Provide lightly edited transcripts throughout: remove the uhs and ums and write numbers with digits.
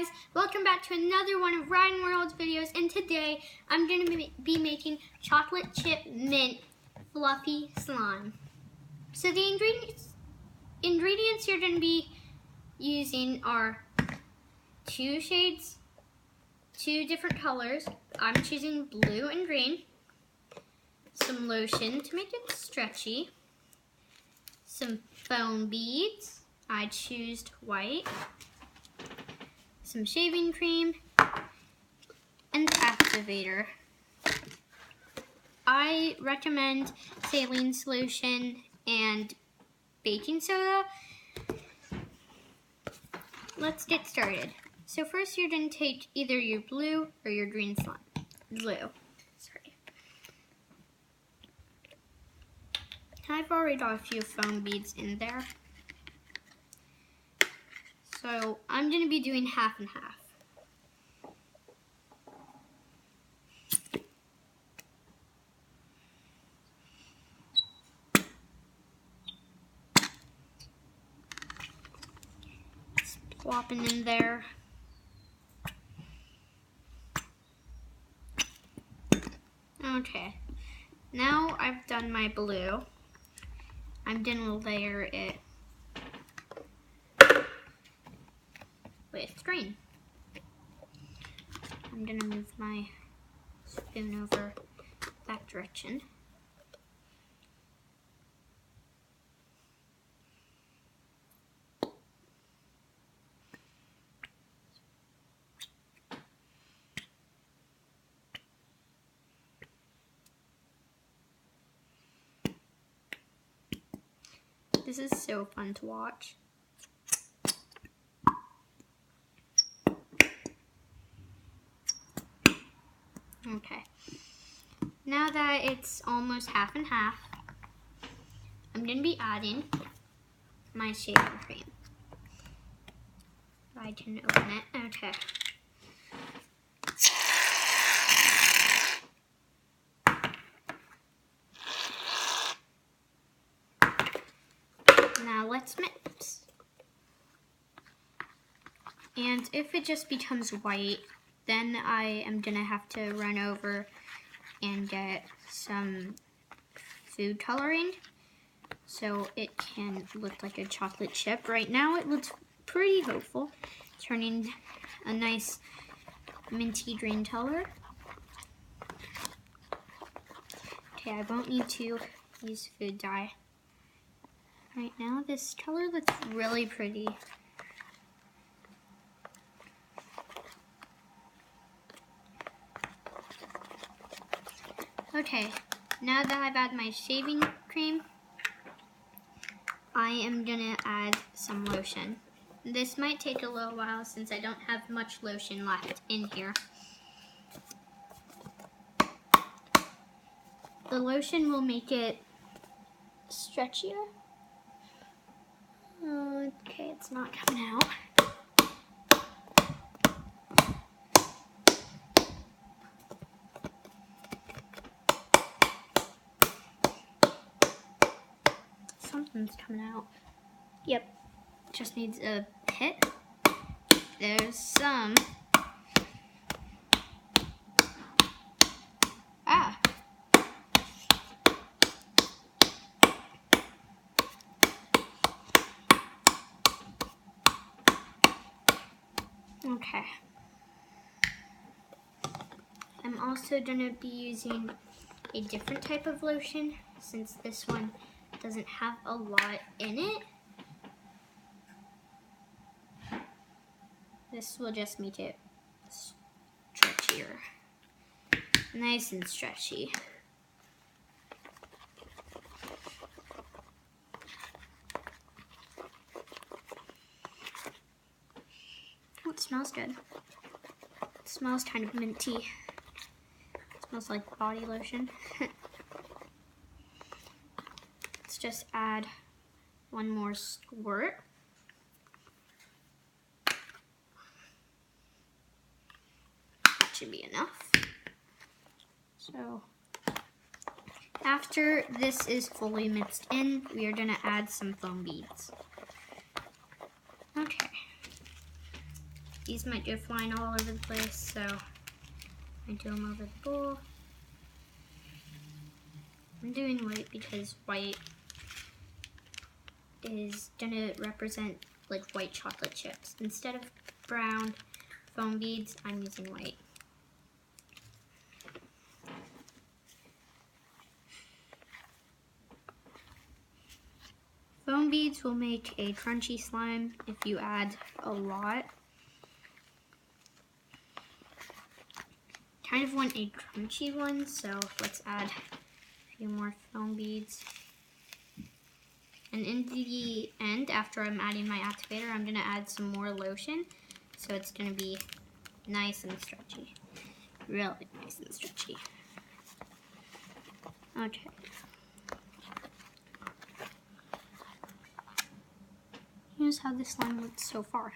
guys, welcome back to another one of Ryan World's videos, and today I'm going to be making chocolate chip mint fluffy slime. So the ingredients you're going to be using are two different colors. I'm choosing blue and green, some lotion to make it stretchy, some foam beads, I choose white, some shaving cream, and activator. I recommend saline solution and baking soda. Let's get started. So first you're going to take either your blue or your green slime. Sorry. I've already got a few foam beads in there. So I'm going to be doing half and half. Plopping in there. Okay, now I've done my blue. I'm gonna layer it with green. I'm gonna move my spoon over that direction. This is so fun to watch. Okay, now that it's almost half and half, I'm going to be adding my shaving cream. I can open it. Okay. Now let's mix. And if it just becomes white, then I am gonna have to run over and get some food coloring so it can look like a chocolate chip. Right now it looks pretty hopeful, turning a nice minty green color. Okay, I won't need to use food dye. Right now, this color looks really pretty. Okay, now that I've added my shaving cream, I am gonna add some lotion. This might take a little while since I don't have much lotion left in here. The lotion will make it stretchier. Okay, it's not coming out. Something's coming out. Yep, just needs a pit. There's some. Okay. I'm also going to be using a different type of lotion since this one doesn't have a lot in it. This will just make it stretchier. Nice and stretchy. Oh, it smells good. It smells kind of minty. It smells like body lotion. Let's just add one more squirt. That should be enough. So, after this is fully mixed in, we are going to add some foam beads. Okay. these might go flying all over the place, so I do them over the bowl. I'm doing white because white is gonna represent like white chocolate chips. Instead of brown foam beads, I'm using white. Foam beads will make a crunchy slime if you add a lot. Kind of want a crunchy one, so let's add a few more foam beads. And in the end, after I'm adding my activator, I'm gonna add some more lotion, so it's gonna be nice and stretchy. Really nice and stretchy. Okay. Here's how the slime looks so far.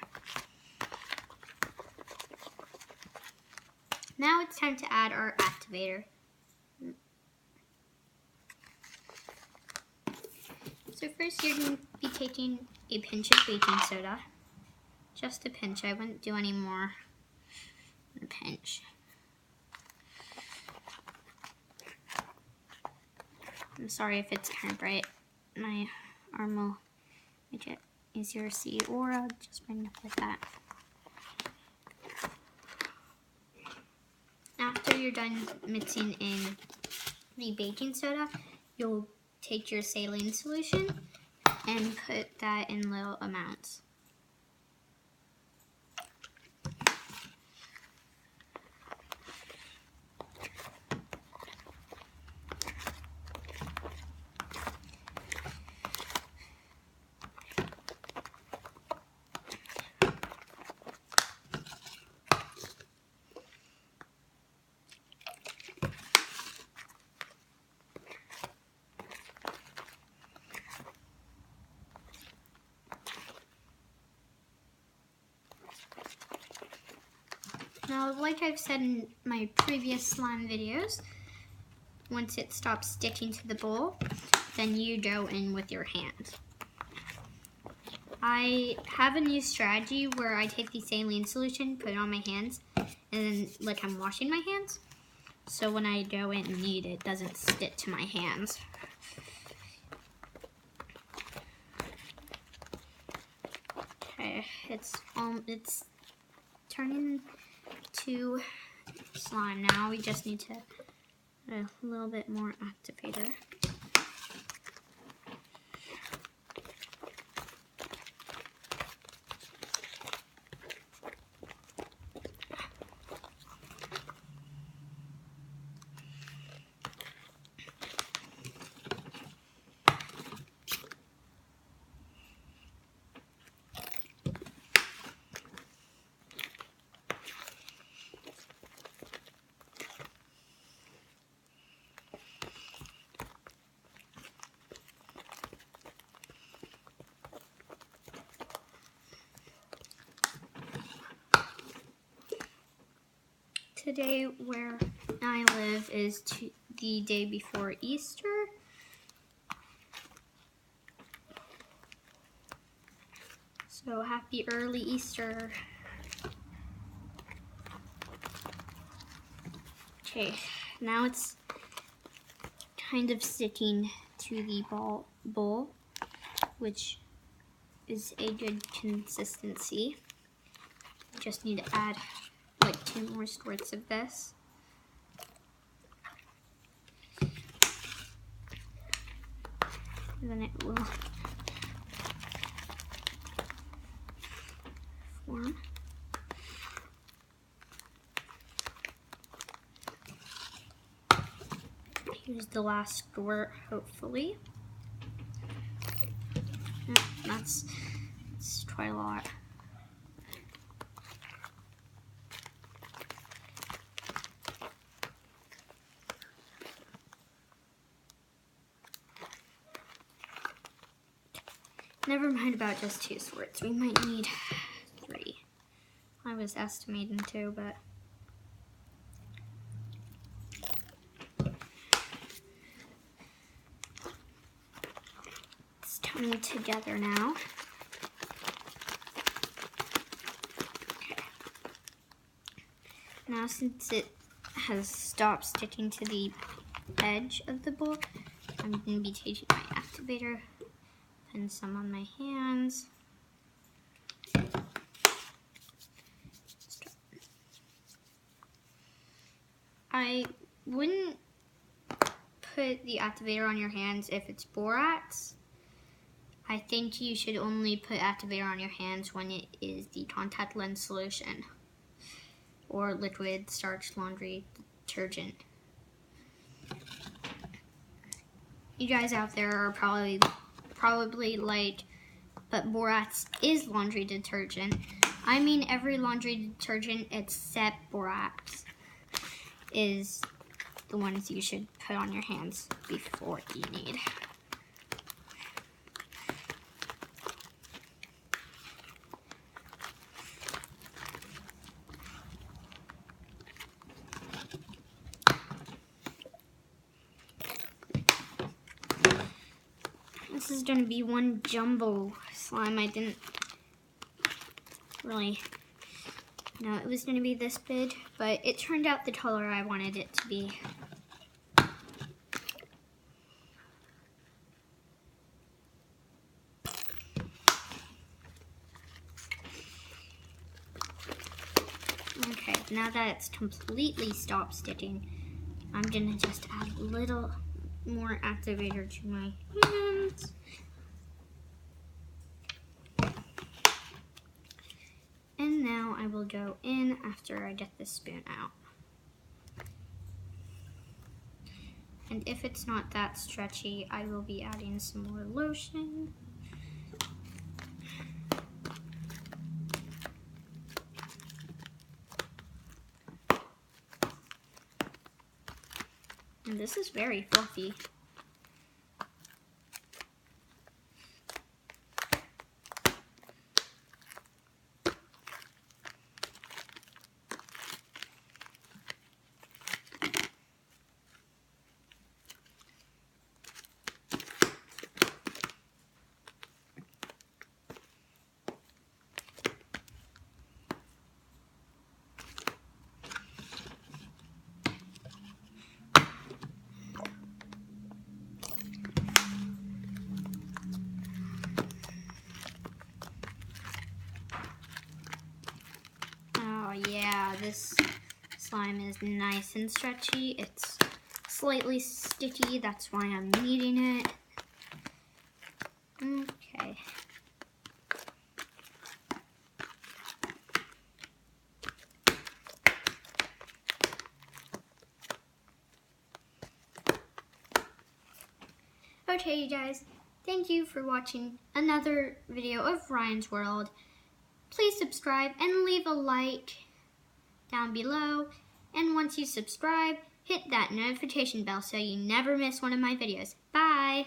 Now it's time to add our activator. So first you're going to be taking a pinch of baking soda. Just a pinch, I wouldn't do any more than a pinch. I'm sorry if it's kind of bright. My arm will make it easier to see, or I'll just bring it up like that. After you're done mixing in the baking soda, you'll take your saline solution and put that in little amounts. Now, like I've said in my previous slime videos, once it stops sticking to the bowl, then you go in with your hands. I have a new strategy where I take the saline solution, put it on my hands, and then like I'm washing my hands. So when I go in and knead, it doesn't stick to my hands. Okay, it's turning to slime now. We just need to add a little bit more activator. Today, where I live, is the day before Easter. So happy early Easter. Okay, now it's kind of sticking to the bowl, which is a good consistency. Just need to add like 2 more squirts of this. And then it will form. Here's the last squirt, hopefully. Let's try a lot. Never mind about just 2 squirts. We might need 3. I was estimating 2, but it's coming together now. Okay. Now since it has stopped sticking to the edge of the bowl, I'm going to be taking my activator, putting some on my hands. I wouldn't put the activator on your hands if it's borax. I think you should only put activator on your hands when it is the contact lens solution or liquid starch laundry detergent. You guys out there are probably like, but borax is laundry detergent. I mean every laundry detergent except borax is the ones you should put on your hands before you need. This is going to be one jumbo slime. I didn't really know it was going to be this big, but it turned out the color I wanted it to be. Okay, now that it's completely stopped sticking, I'm going to just add a little more activator to my hands. And now I will go in after I get this spoon out. And if it's not that stretchy, I will be adding some more lotion. And this is very fluffy. Yeah, this slime is nice and stretchy. It's slightly sticky, that's why I'm kneading it. Okay. Okay, you guys, thank you for watching another video of Ryan's World. Please subscribe and leave a like down below. And once you subscribe, hit that notification bell so you never miss one of my videos. Bye!